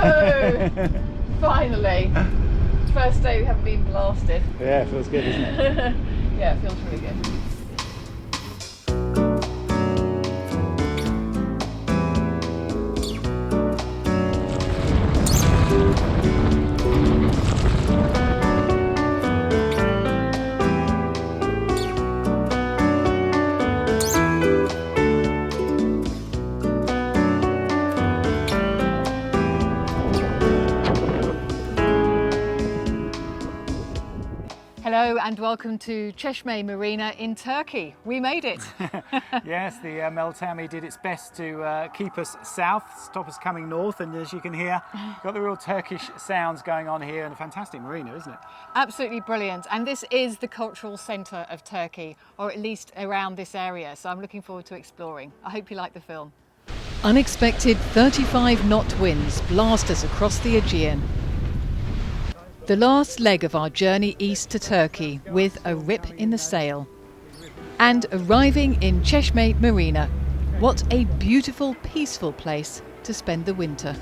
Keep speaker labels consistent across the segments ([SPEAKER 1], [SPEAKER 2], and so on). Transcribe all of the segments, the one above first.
[SPEAKER 1] Whoa! Finally. First day we haven't been blasted.
[SPEAKER 2] Yeah, it feels good, doesn't it?
[SPEAKER 1] Yeah, it feels really good. Hello and welcome to Cesme Marina in Turkey. We made it.
[SPEAKER 2] Yes, the Meltemi did its best to keep us south, stop us coming north, and as you can hear, got the real Turkish sounds going on here, and a fantastic marina, isn't it?
[SPEAKER 1] Absolutely brilliant. And this is the cultural centre of Turkey, or at least around this area. So I'm looking forward to exploring. I hope you like the film. Unexpected 35-knot winds blast us across the Aegean. The last leg of our journey east to Turkey with a rip in the sail. And arriving in Cesme Marina. What a beautiful, peaceful place to spend the winter.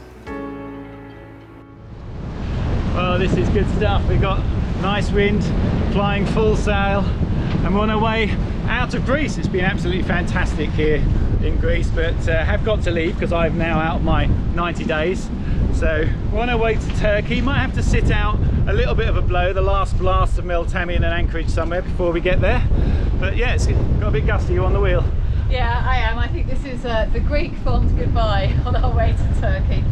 [SPEAKER 2] Well, this is good stuff. We've got nice wind, flying full sail, and we're on our way out of Greece. It's been absolutely fantastic here in Greece, but have got to leave because I'm now out of my 90 days. So we're on our way to Turkey. Might have to sit out a little bit of a blow, the last blast of Meltemi in an anchorage somewhere before we get there. But yeah, it's got a bit gusty. You on the wheel?
[SPEAKER 1] Yeah, I am. I think this is the Greek fond goodbye on our way to Turkey.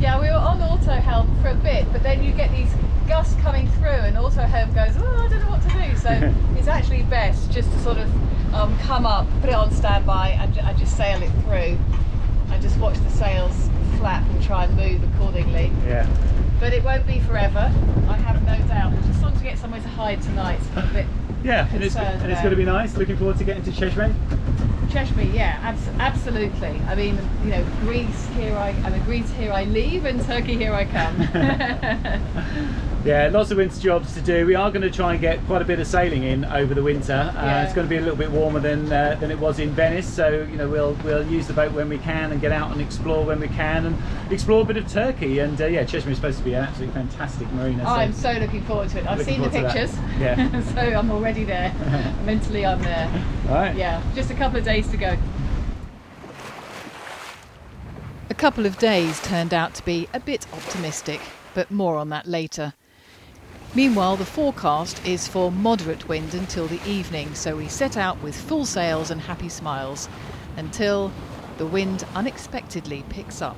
[SPEAKER 1] Yeah, we were on auto helm for a bit, but then you get these gusts coming through and auto helm goes, oh, I don't know what to do. So it's actually best just to sort of come up, put it on standby and just sail it through and just watch the sails flap and try and move accordingly.
[SPEAKER 2] Yeah.
[SPEAKER 1] But it won't be forever, I have no doubt. Just as long as we get somewhere to hide tonight, I'm a bit
[SPEAKER 2] yeah, and it's going to be nice. Looking forward to getting to Cesme.
[SPEAKER 1] Cesme, yeah, absolutely. I mean, you know, Greece here I leave, and Turkey here I come.
[SPEAKER 2] Yeah, lots of winter jobs to do. We are going to try and get quite a bit of sailing in over the winter.
[SPEAKER 1] Yeah.
[SPEAKER 2] It's going to be a little bit warmer than it was in Venice, so you know we'll use the boat when we can and get out and explore when we can and explore a bit of Turkey. And yeah, Cesme is supposed to be an absolutely fantastic marina. So
[SPEAKER 1] I'm so looking forward to it. I've seen the pictures.
[SPEAKER 2] Yeah.
[SPEAKER 1] So I'm already there. Mentally, I'm there.
[SPEAKER 2] Right.
[SPEAKER 1] Yeah, just a couple of days to go. A couple of days turned out to be a bit optimistic, but more on that later. Meanwhile, the forecast is for moderate wind until the evening, so we set out with full sails and happy smiles until the wind unexpectedly picks up.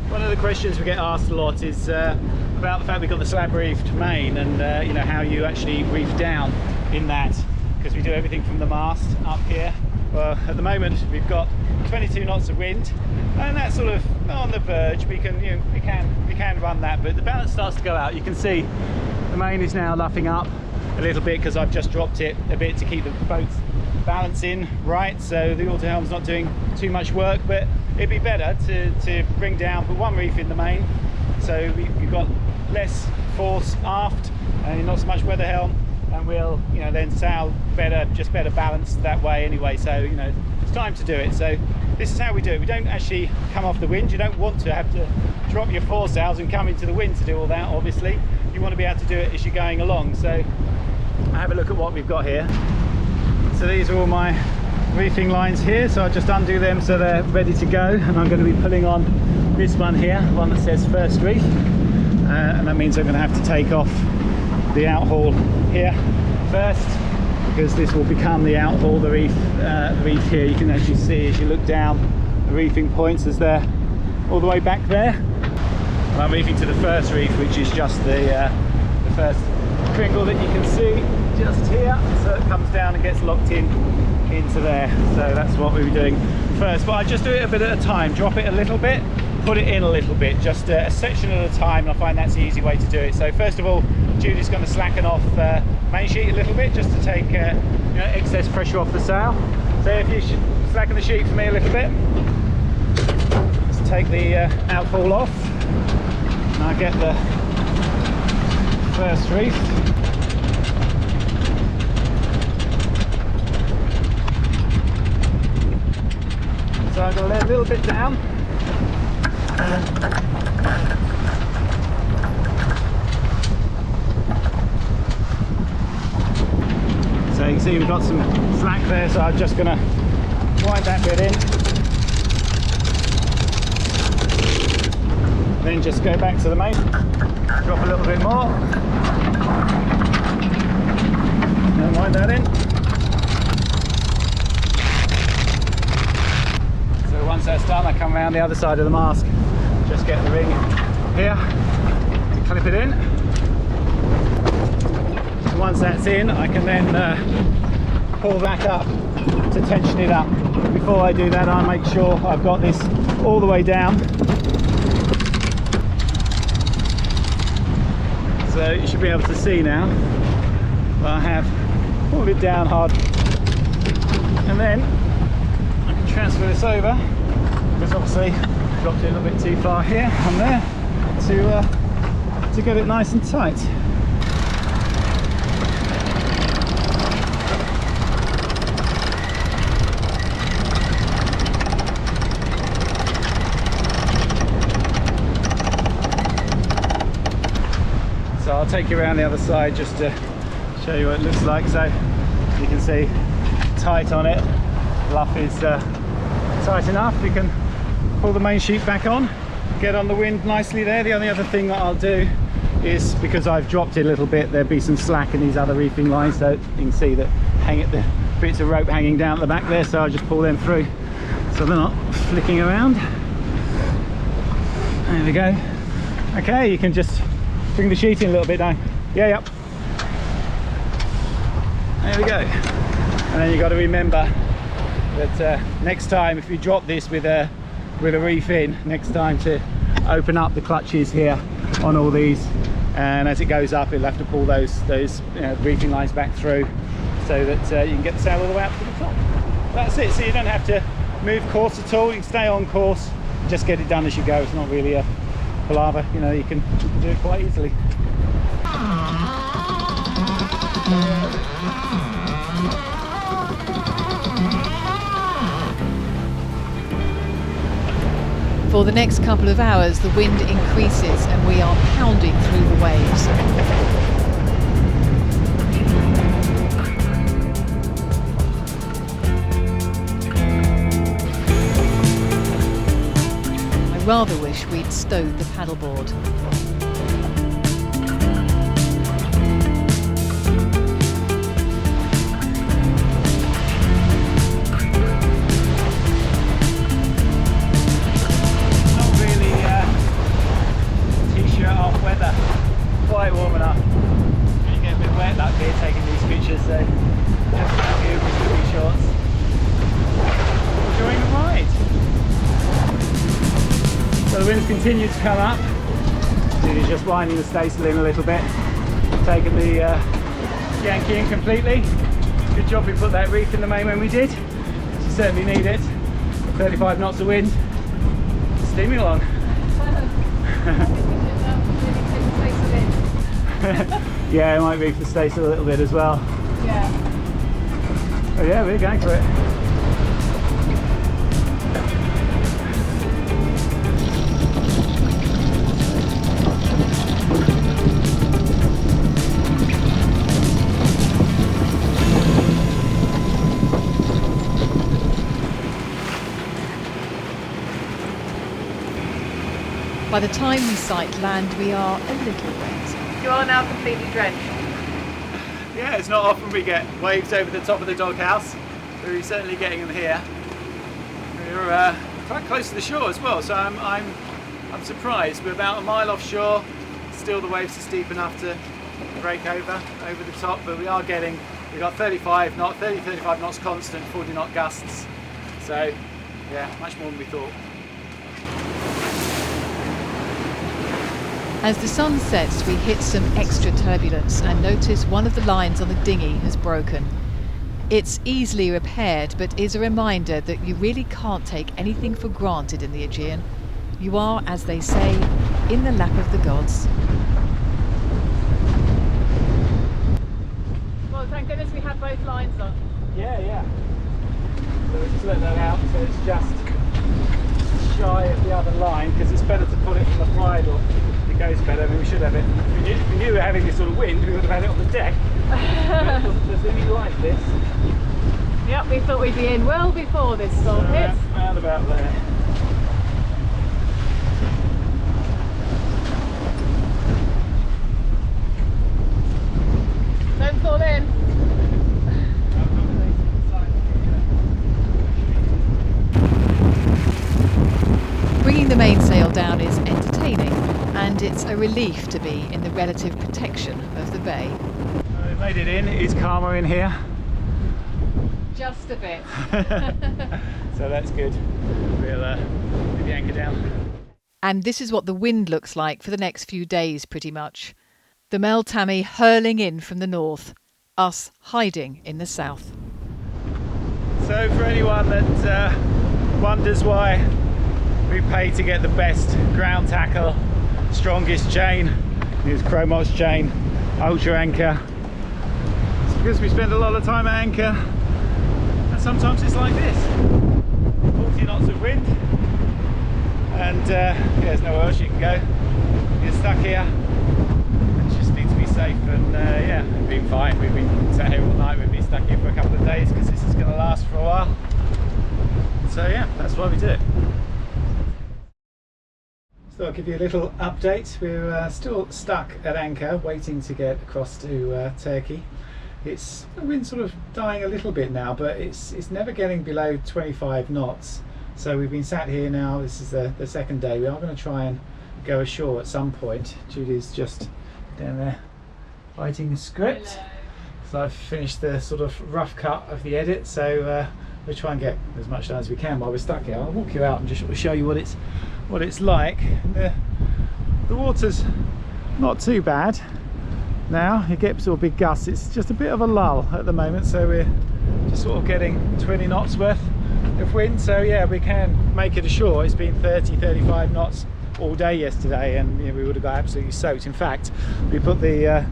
[SPEAKER 2] One of the questions we get asked a lot is about the fact we've got the slab reefed main and you know how you actually reef down in that, because we do everything from the mast up here. Well, at the moment we've got 22 knots of wind, and that's sort of on the verge. We can run that, but the balance starts to go out. You can see the main is now luffing up a little bit because I've just dropped it a bit to keep the boat's balance in right. So the auto helm's not doing too much work, but it'd be better to bring down, put one reef in the main, so we've got less force aft and not so much weather helm, and we'll then sail better, just better balanced that way anyway. So it's time to do it. So this is how we do it. We don't actually come off the wind. You don't want to have to drop your foresails and come into the wind to do all that, obviously. You want to be able to do it as you're going along. So have a look at what we've got here. So these are all my reefing lines here, so I'll just undo them so they're ready to go, and I'm going to be pulling on this one here, one that says first reef, and that means I'm going to have to take off the outhaul here first, because this will become the outhaul. The reef here, you can actually see as you look down the reefing points as they're all the way back there. And I'm reefing to the first reef, which is just the first kringle that you can see just here, so it comes down and gets locked into there. So that's what we'll be doing first, but I just do it a bit at a time. Drop it a little bit, put it in a little bit, just a section at a time, and I find that's the easy way to do it. So first of all, Judy's going to slacken off main sheet a little bit, just to take excess pressure off the sail. So if you should slacken the sheet for me a little bit, just take the outhaul off, and I'll get the first reef. So I'm going to let a little bit down, So you can see we've got some slack there, so I'm just going to wind that bit in. Then just go back to the main, drop a little bit more, and wind that in. So once that's done, I come around the other side of the mast, just get the ring here, and clip it in. So once that's in, I can then pull back up to tension it up. Before I do that, I make sure I've got this all the way down. So you should be able to see now that I have pulled it down hard, and then I can transfer this over, because obviously I dropped it a little bit too far here and there to get it nice and tight. So I'll take you around the other side just to show you what it looks like. So you can see tight on it. Luff is tight enough. You can pull the main sheet back on, get on the wind nicely there. The only other thing that I'll do is, because I've dropped it a little bit, there'll be some slack in these other reefing lines, so you can see that the bits of rope hanging down at the back there, so I'll just pull them through so they're not flicking around. There we go. Okay, you can just bring the sheet in a little bit now. Yeah, yep. There we go. And then you've got to remember that next time, if you drop this with a reef in, next time to open up the clutches here on all these, and as it goes up, you'll have to pull those reefing lines back through, so that you can get the sail all the way up to the top. That's it. So you don't have to move course at all. You can stay on course, just get it done as you go. It's not really a palaver, you can do it quite easily.
[SPEAKER 1] For the next couple of hours, the wind increases and we are pounding through the waves. I rather wish we'd stowed the paddleboard.
[SPEAKER 2] Weather quite warm enough. You get a bit wet up here taking these pictures, so just out here with swimming shorts, enjoying the ride. So the winds continue to come up. Really just winding the staysail in a little bit, taking the Yankee in completely. Good job we put that reef in the main when we did. You certainly need it. 35 knots of wind, steaming along. Yeah, it might be for staysail a little bit as well.
[SPEAKER 1] Yeah.
[SPEAKER 2] Oh yeah, we're going for it.
[SPEAKER 1] By the time we sight land, we are a little wet. You are now completely drenched.
[SPEAKER 2] Yeah, it's not often we get waves over the top of the doghouse. We're certainly getting them here. We're quite close to the shore as well, so I'm surprised. We're about a mile offshore. Still, the waves are steep enough to break over the top, but we've got 35 knots constant, 40 knot gusts. So yeah, much more than we thought.
[SPEAKER 1] As the sun sets, we hit some extra turbulence and notice one of the lines on the dinghy has broken. It's easily repaired, but is a reminder that you really can't take anything for granted in the Aegean. You are, as they say, in the lap of the gods. Well, thank goodness we have both lines on.
[SPEAKER 2] Yeah. So we just let that out, so it's just shy of the other line because it's better to put it from the bridle. It goes better. I mean, we should have it. If we knew we were having this sort of wind, we would have had it on the deck. There's anything like this.
[SPEAKER 1] Yep, we thought we'd be in well before this storm hit.
[SPEAKER 2] Round about there.
[SPEAKER 1] Don't fall in. Bringing the mainsail down is entertaining, and it's a relief to be in the relative protection of the bay.
[SPEAKER 2] We made it in. It is calmer in here.
[SPEAKER 1] Just a bit.
[SPEAKER 2] So that's good. We'll get the anchor down.
[SPEAKER 1] And this is what the wind looks like for the next few days, pretty much. The Meltemi hurling in from the north, us hiding in the south.
[SPEAKER 2] So for anyone that wonders why we pay to get the best ground tackle, strongest chain, use Chromos chain, ultra anchor, it's because we spend a lot of time at anchor, and sometimes it's like this, 40 knots of wind, and there's nowhere else you can go. You're stuck here. You just need to be safe, and yeah, we've been fine. We've been sat here all night. We've been stuck here for a couple of days because this is going to last for a while. So yeah, that's why we do it. So I'll give you a little update. We're still stuck at anchor, waiting to get across to Turkey. It's the wind's sort of dying a little bit now, but it's never getting below 25 knots. So we've been sat here now. This is the second day. We are going to try and go ashore at some point. Judy's just down there writing the script.
[SPEAKER 1] Hello.
[SPEAKER 2] So I've finished the sort of rough cut of the edit. So we'll try and get as much done as we can while we're stuck here. I'll walk you out and just sort of show you what it's like. The water's not too bad now. You get sort of big gusts. It's just a bit of a lull at the moment, so we're just sort of getting 20 knots worth of wind. So yeah, we can make it ashore. It's been 30-35 knots all day yesterday, and you know, we would have got absolutely soaked. In fact, we put the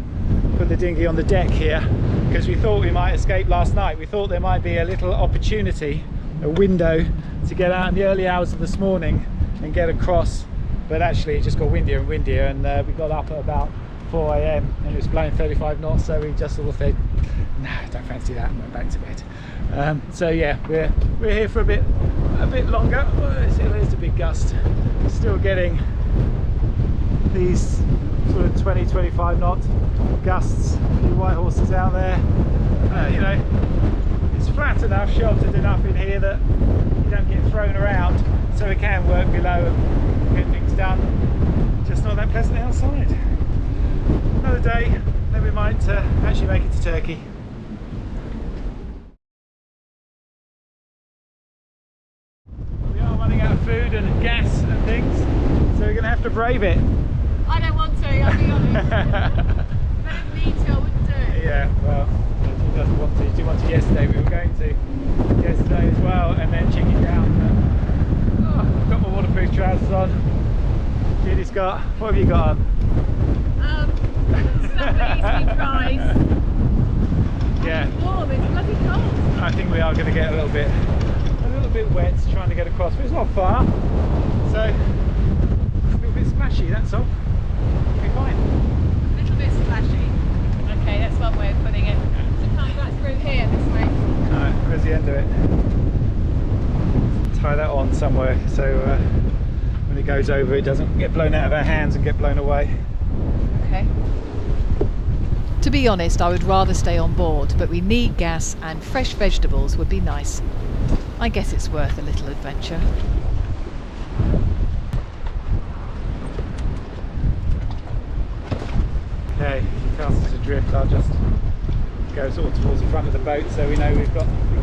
[SPEAKER 2] dinghy on the deck here because we thought we might escape last night. We thought there might be a little opportunity, a window to get out in the early hours of this morning and get across, but actually it just got windier and windier, and we got up at about 4 AM and it was blowing 35 knots, so we just sort of said, no, don't fancy that, and went back to bed. So yeah, we're here for a bit longer. There's a big gust. Still getting these sort of 20-25 knot gusts. A few white horses out there. You know, it's flat enough, sheltered enough in here that you don't get thrown around, so we can work below and get things done. Just not that pleasant outside. Another day, then we might actually make it to Turkey. We are running out of food and gas and things, so we're going to have to brave it.
[SPEAKER 1] I don't want to, I'll be honest. If I didn't need to, I wouldn't do it.
[SPEAKER 2] Yeah, well, she doesn't want to. She wanted to yesterday. We were going to yesterday as well, and then chickened down. I've got my waterproof trousers on. Judy's got, what have you got on?
[SPEAKER 1] Somebody's prize.
[SPEAKER 2] Yeah.
[SPEAKER 1] It's warm, it's bloody cold.
[SPEAKER 2] I think we are going to get a little bit wet trying to get across, but it's not far. So it's a little bit splashy, that's all. It'll be fine.
[SPEAKER 1] A little bit splashy. Okay, that's one way of putting it. So can't go through here this way.
[SPEAKER 2] No, where's the end of it? Tie that on somewhere so when it goes over it doesn't get blown out of our hands and get blown away.
[SPEAKER 1] Okay. To be honest, I would rather stay on board, but we need gas and fresh vegetables would be nice. I guess it's worth a little adventure.
[SPEAKER 2] Okay, cast us adrift. I'll just go sort of towards the front of the boat so we know we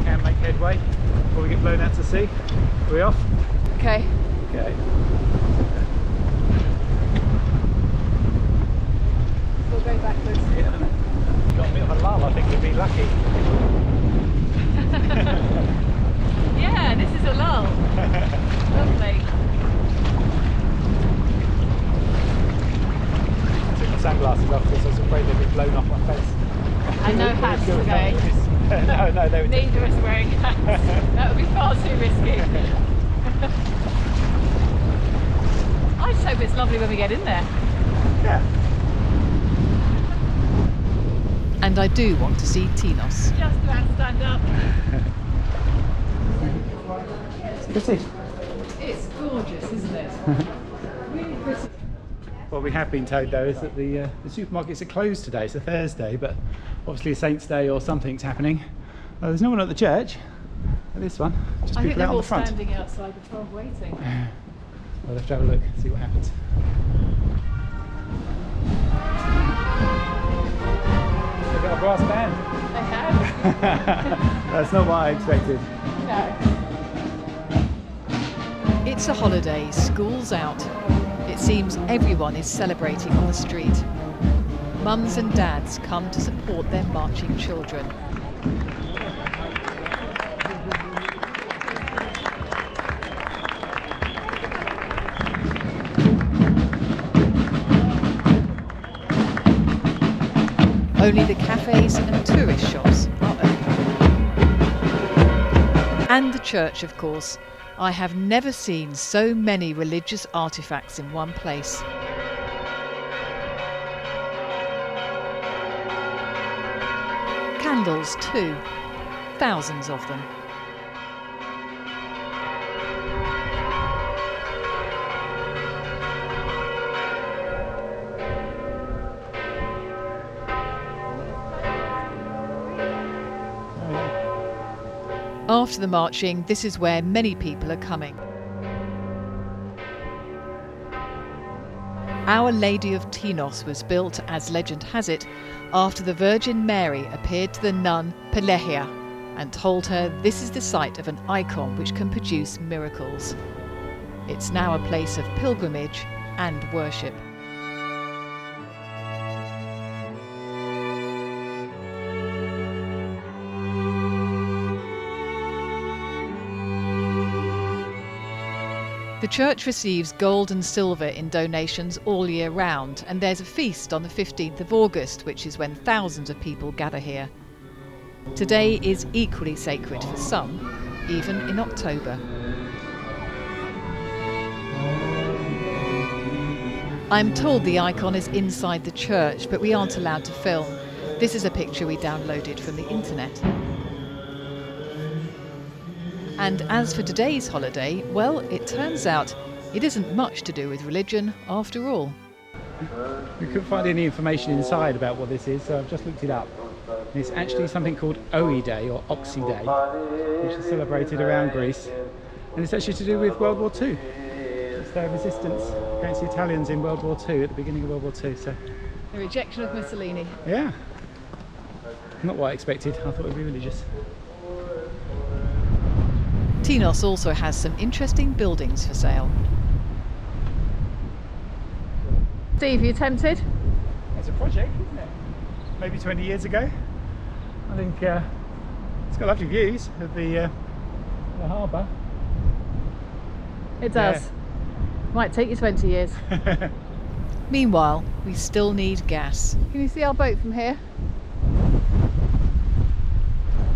[SPEAKER 2] can make headway before we get blown out to sea. Are we off?
[SPEAKER 1] Okay.
[SPEAKER 2] Okay.
[SPEAKER 1] We'll go backwards.
[SPEAKER 2] Yeah. Got a bit of a lull, I think we'd be lucky.
[SPEAKER 1] Yeah, this is a lull. Lovely.
[SPEAKER 2] I took my sunglasses off because I was afraid they'd be blown off my face.
[SPEAKER 1] And no hats today.
[SPEAKER 2] No, they were
[SPEAKER 1] Neither of us wearing hats. That would be far too risky. hope it's lovely when we get in there.
[SPEAKER 2] Yeah.
[SPEAKER 1] And I do want to see Tinos. Just about to stand up.
[SPEAKER 2] It's pretty.
[SPEAKER 1] It's gorgeous, isn't it? Really pretty.
[SPEAKER 2] What we have been told though is that the supermarkets are closed today. It's a Thursday, but obviously a Saint's Day or something's happening. There's no one at the church. At this one, just
[SPEAKER 1] I think
[SPEAKER 2] people
[SPEAKER 1] they're
[SPEAKER 2] out on
[SPEAKER 1] all
[SPEAKER 2] the front.
[SPEAKER 1] standing outside the pub waiting.
[SPEAKER 2] We'll have to have a look, see what happens. They've got a brass band.
[SPEAKER 1] They have.
[SPEAKER 2] That's not what I expected.
[SPEAKER 1] No. It's a holiday, school's out. It seems everyone is celebrating on the street. Mums and dads come to support their marching children. Only the cafes and tourist shops are open. And the church, of course. I have never seen so many religious artefacts in one place. Candles too, thousands of them. After the marching, this is where many people are coming. Our Lady of Tinos was built, as legend has it, after the Virgin Mary appeared to the nun Pelehia and told her this is the site of an icon which can produce miracles. It's now a place of pilgrimage and worship. The church receives gold and silver in donations all year round, and there's a feast on the 15th of August, which is when thousands of people gather here. Today is equally sacred for some, even in October. I'm told the icon is inside the church, but we aren't allowed to film. This is a picture we downloaded from the internet. And as for today's holiday, well, it turns out it isn't much to do with religion after all.
[SPEAKER 2] We couldn't find any information inside about what this is, so I've just looked it up. And it's actually something called Oe Day or Oxy Day, which is celebrated around Greece. And it's actually to do with World War II. It's their resistance against the Italians in World War II, at the beginning of World War II. So,
[SPEAKER 1] The rejection of Mussolini.
[SPEAKER 2] yeah. Not what I expected. I thought it would be religious.
[SPEAKER 1] Tinos also has some interesting buildings for sale. Steve, you tempted?
[SPEAKER 2] It's a project, isn't it? Maybe 20 years ago. I think it's got lovely views of the harbour.
[SPEAKER 1] It does.
[SPEAKER 2] Yeah.
[SPEAKER 1] Might take you 20 years. Meanwhile, we still need gas. Can you see our boat from here?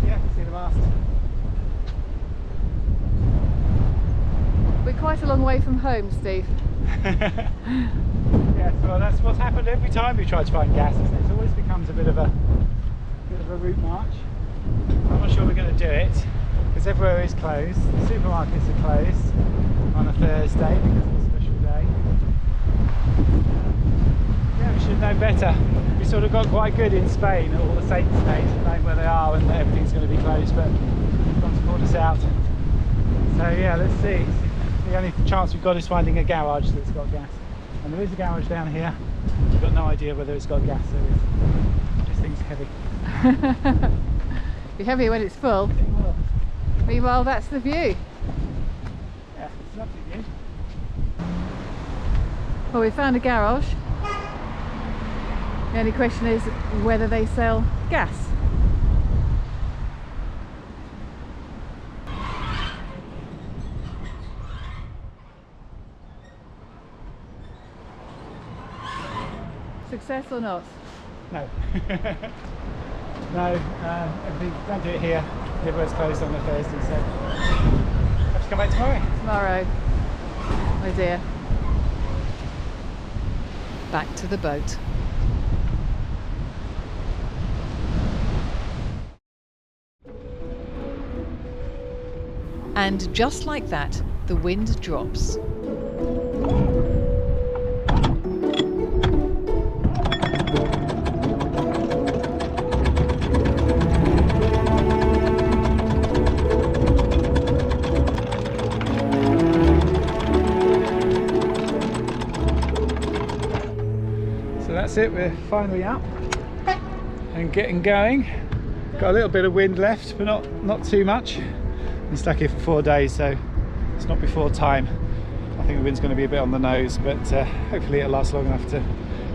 [SPEAKER 2] Yeah, I can see the mast.
[SPEAKER 1] We're quite a long way from home, Steve.
[SPEAKER 2] Yes, well that's what's happened every time we try to find gas, isn't it? It always becomes a bit of a route march. I'm not sure we're going to do it because everywhere is closed. The supermarkets are closed on a Thursday because it's a special day. Yeah, we should know better. We sort of got quite good in Spain at all the saints' days, knowing where they are and that everything's going to be closed, but it's gone to caught us out. So yeah, let's see. The only chance we've got is finding a garage that's got gas. And there is a garage down here. We've got no idea whether it's got gas there is. This thing's heavy.
[SPEAKER 1] Be heavy when it's full. Meanwhile, that's the view.
[SPEAKER 2] Yeah, it's a lovely view.
[SPEAKER 1] Well, we found a garage. The only question is whether they sell gas. Success or not?
[SPEAKER 2] No. No, everything, don't do it here. Everywhere's closed on a Thursday, so have to come back tomorrow.
[SPEAKER 1] Tomorrow. Oh dear. back to the boat. And just like that, the wind drops.
[SPEAKER 2] So that's it, we're finally up and getting going. Got a little bit of wind left, but not too much. Been stuck here for 4 days, so it's not before time. I think the wind's going to be a bit on the nose, but hopefully it'll last long enough to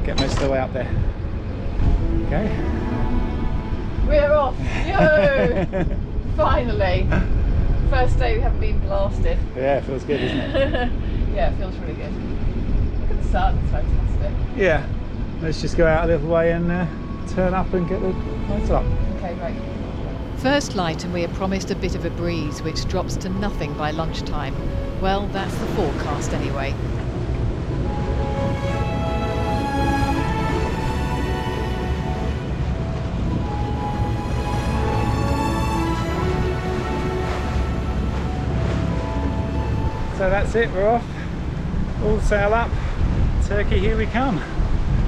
[SPEAKER 2] get most of the way up there. Okay.
[SPEAKER 1] We're off! Yo! Finally! First day we haven't been blasted.
[SPEAKER 2] Yeah, it feels good, doesn't it?
[SPEAKER 1] Yeah, it feels really good. Look at the sun, it's fantastic.
[SPEAKER 2] Yeah. Let's just go out a little way and turn up and get the lights up.
[SPEAKER 1] Okay, right. First light, and we are promised a bit of a breeze, which drops to nothing by lunchtime. Well, that's the forecast anyway.
[SPEAKER 2] So that's it, we're off. All sail up. Turkey, here we come.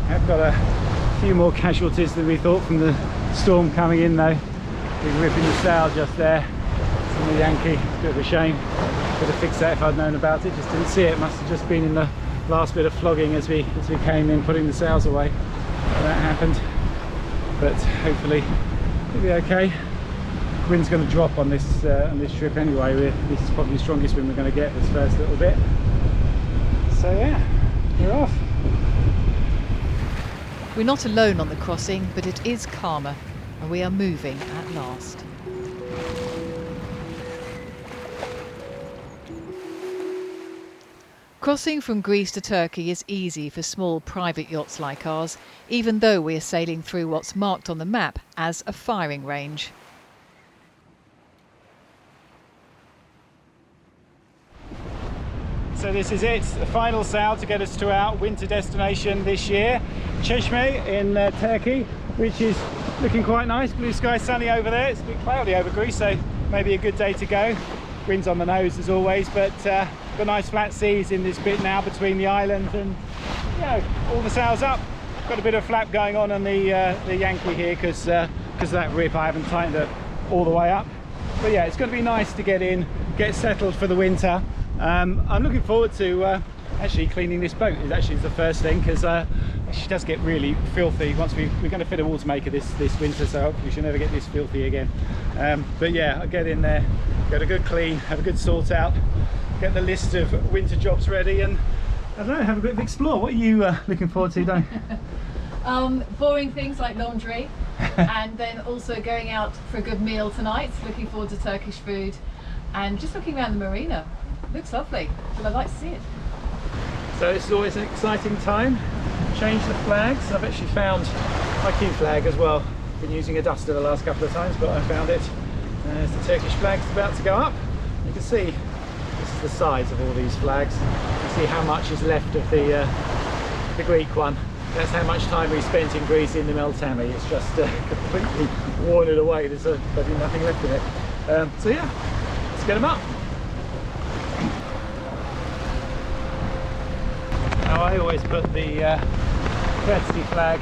[SPEAKER 2] I've got a few more casualties than we thought from the storm coming in though. Big rip in the sail just there. From the Yankee, bit of a shame. Could have fixed that if I'd known about it, just didn't see it. Must have just been in the last bit of flogging as we came in, putting the sails away. That happened. But hopefully it'll be okay. Wind's going to drop on this trip anyway. This is probably the strongest wind we're going to get this first little bit. So yeah, we're off.
[SPEAKER 1] We're not alone on the crossing, but it is calmer, and we are moving at last. Crossing from Greece to Turkey is easy for small private yachts like ours, even though we are sailing through what's marked on the map as a firing range.
[SPEAKER 2] So this is it, the final sail to get us to our winter destination this year, Cesme in Turkey, which is looking quite nice. Blue sky, sunny over there. It's a bit cloudy over Greece, so maybe a good day to go. Wind's on the nose as always, but got nice flat seas in this bit now between the island, and you know, all the sails up. Got a bit of flap going on the Yankee here because of that rip. I haven't tightened it all the way up, but yeah, it's going to be nice to get in, get settled for the winter. I'm looking forward to actually cleaning this boat. It actually is the first thing, because she does get really filthy. Once we're going to fit a water maker this winter, so hopefully she'll never get this filthy again. But yeah, I'll get in there, get a good clean, have a good sort out, get the list of winter jobs ready, and I don't know, have a bit of explore. What are you looking forward to, Don?
[SPEAKER 1] Boring things like laundry, and then also going out for a good meal tonight. Looking forward to Turkish food, and just looking around the marina. Looks lovely, but I'd like to see it.
[SPEAKER 2] So this is always an exciting time. Change the flags. I've actually found my Q flag as well. Been using a duster the last couple of times, but I found it. There's the Turkish flags about to go up. You can see this is the size of all these flags. You can see how much is left of the Greek one. That's how much time we spent in Greece in the Meltemi. It's just completely worn it away. There's nothing left in it. So yeah, let's get them up. Now I always put the courtesy flag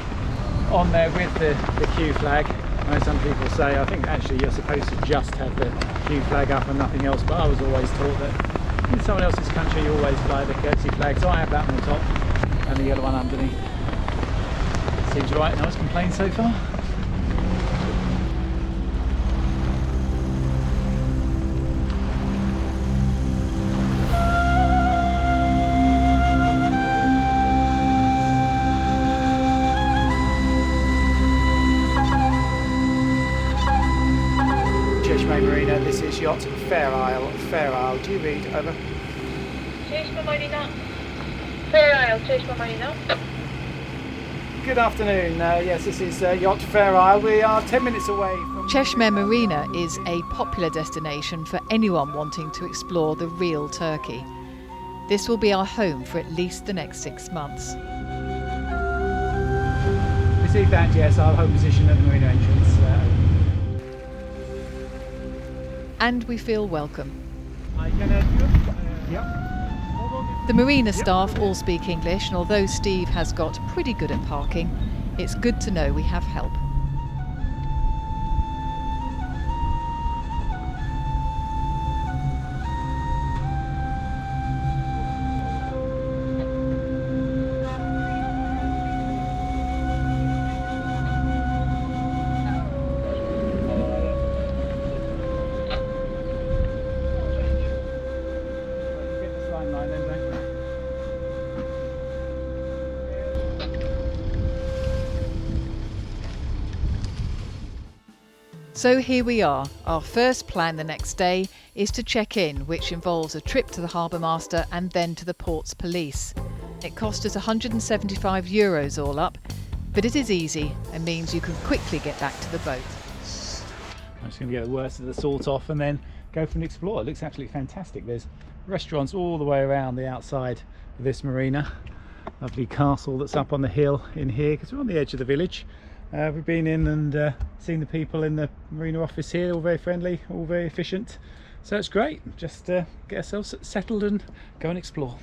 [SPEAKER 2] on there with the Q flag. I know some people say, I think actually you're supposed to just have the Q flag up and nothing else, but I was always taught that in someone else's country you always fly the courtesy flag, so I have that on the top and the yellow one underneath. Seems right, no one's complained so far. Marina, this is yacht Fair Isle, do you read? Over.
[SPEAKER 3] Cesme Marina. Fair Isle, Cesme Marina.
[SPEAKER 2] Good afternoon, yes, this is yacht Fair Isle. We are 10 minutes away from...
[SPEAKER 1] Cesme Marina is a popular destination for anyone wanting to explore the real Turkey. This will be our home for at least the next 6 months.
[SPEAKER 2] received that, yes. I'll hold position at the marina entrance.
[SPEAKER 1] And we feel welcome.
[SPEAKER 2] Yep.
[SPEAKER 1] The marina staff all speak English, and although Steve has got pretty good at parking, it's good to know we have help. So here we are. Our first plan the next day is to check in, which involves a trip to the harbour master and then to the port's police. It cost us €175 all up, but it is easy and means you can quickly get back to the boat.
[SPEAKER 2] I'm just going to get the worst of the salt off and then go for an explore. It looks absolutely fantastic. There's restaurants all the way around the outside of this marina. Lovely castle that's up on the hill in here because we're on the edge of the village. We've been in and seen the people in the marina office here, all very friendly, all very efficient. So it's great. Just get ourselves settled and go and explore.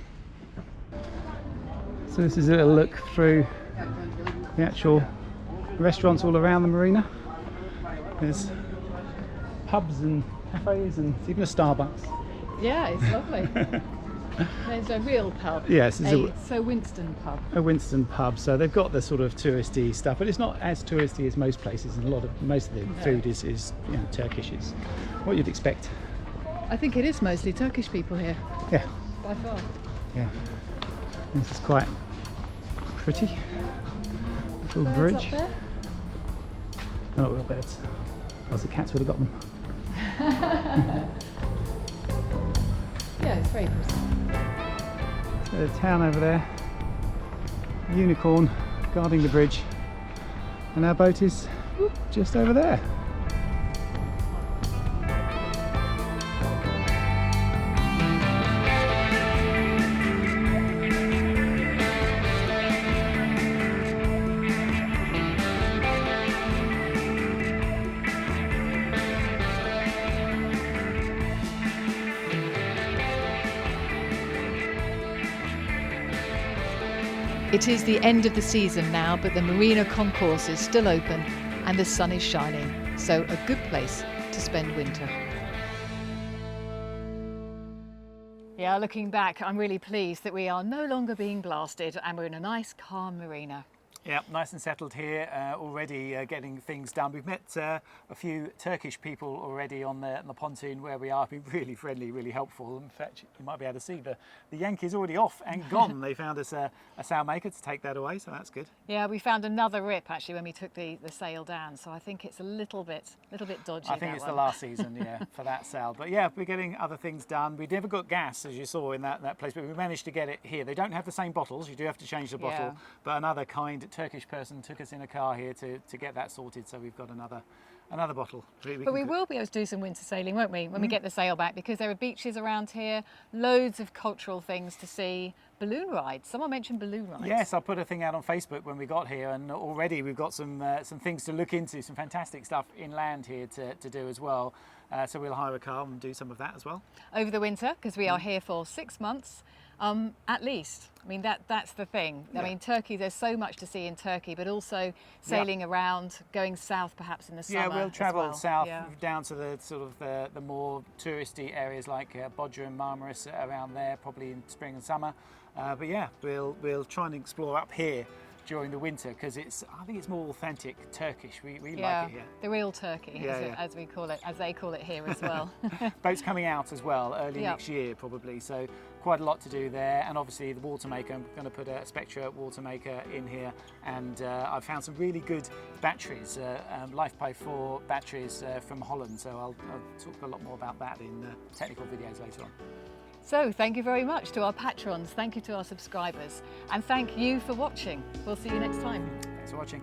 [SPEAKER 2] So this is a little look through the actual restaurants all around the marina. There's pubs and cafes and it's even a Starbucks.
[SPEAKER 1] Yeah, it's lovely. There's a real pub.
[SPEAKER 2] Yes,
[SPEAKER 1] Sir Winston pub.
[SPEAKER 2] A Winston pub. So they've got the sort of touristy stuff, but it's not as touristy as most places. And most of the food is you know, Turkish. Is what you'd expect.
[SPEAKER 1] I think it is mostly Turkish people here.
[SPEAKER 2] Yeah.
[SPEAKER 1] By far.
[SPEAKER 2] Yeah. This is quite pretty. Little
[SPEAKER 1] Birds
[SPEAKER 2] bridge.
[SPEAKER 1] up there?
[SPEAKER 2] Oh, not real birds. Otherwise the cats would have got them.
[SPEAKER 1] Yeah, it's very pretty.
[SPEAKER 2] There's a town over there, unicorn guarding the bridge, and our boat is just over there.
[SPEAKER 1] It is the end of the season now, but the marina concourse is still open and the sun is shining, so a good place to spend winter. Yeah, looking back, I'm really pleased that we are no longer being blasted and we're in a nice, calm marina.
[SPEAKER 2] Yeah, nice and settled here, already getting things done. We've met a few Turkish people already on the pontoon where we are, been really friendly, really helpful. In fact, you might be able to see the Yankee's already off and gone. They found us a sail maker to take that away, so that's good.
[SPEAKER 1] Yeah, we found another rip actually when we took the sail down, so I think it's a little bit dodgy.
[SPEAKER 2] I think it's the last season, yeah, for that sail. But yeah, we're getting other things done. We never got gas, as you saw in that place, but we managed to get it here. They don't have the same bottles, you do have to change the bottle,
[SPEAKER 1] Yeah.
[SPEAKER 2] but another kind Turkish person took us in a car here to get that sorted, so we've got another bottle.
[SPEAKER 1] But we will be able to do some winter sailing, won't we, when we get the sail back, because there are beaches around here, loads of cultural things to see, balloon rides. Someone mentioned balloon rides.
[SPEAKER 2] Yes, I put a thing out on Facebook when we got here, and already we've got some things to look into, some fantastic stuff inland here to do as well. So we'll hire a car and do some of that as well.
[SPEAKER 1] Over the winter, because we are here for 6 months. At least. I mean, that's the thing.
[SPEAKER 2] Yeah.
[SPEAKER 1] I mean, Turkey, there's so much to see in Turkey, but also sailing around, going south perhaps in the summer.
[SPEAKER 2] Yeah, we'll travel south
[SPEAKER 1] Yeah.
[SPEAKER 2] down to the sort of the more touristy areas like Bodrum, Marmaris, around there, probably in spring and summer. But yeah, we'll try and explore up here during the winter because I think it's more authentic Turkish. We like it here.
[SPEAKER 1] The real Turkey, as we call it, as they call it here as well.
[SPEAKER 2] Boats coming out as well early
[SPEAKER 1] Yeah.
[SPEAKER 2] next year probably, so quite a lot to do there. And obviously the water maker, I'm going to put a Spectra water maker in here, and I've found some really good batteries, LifePay 4 batteries from Holland, so I'll talk a lot more about that in technical videos later on.
[SPEAKER 1] So thank you very much to our patrons, thank you to our subscribers, and thank you for watching. We'll see you next time.
[SPEAKER 2] Thanks for watching.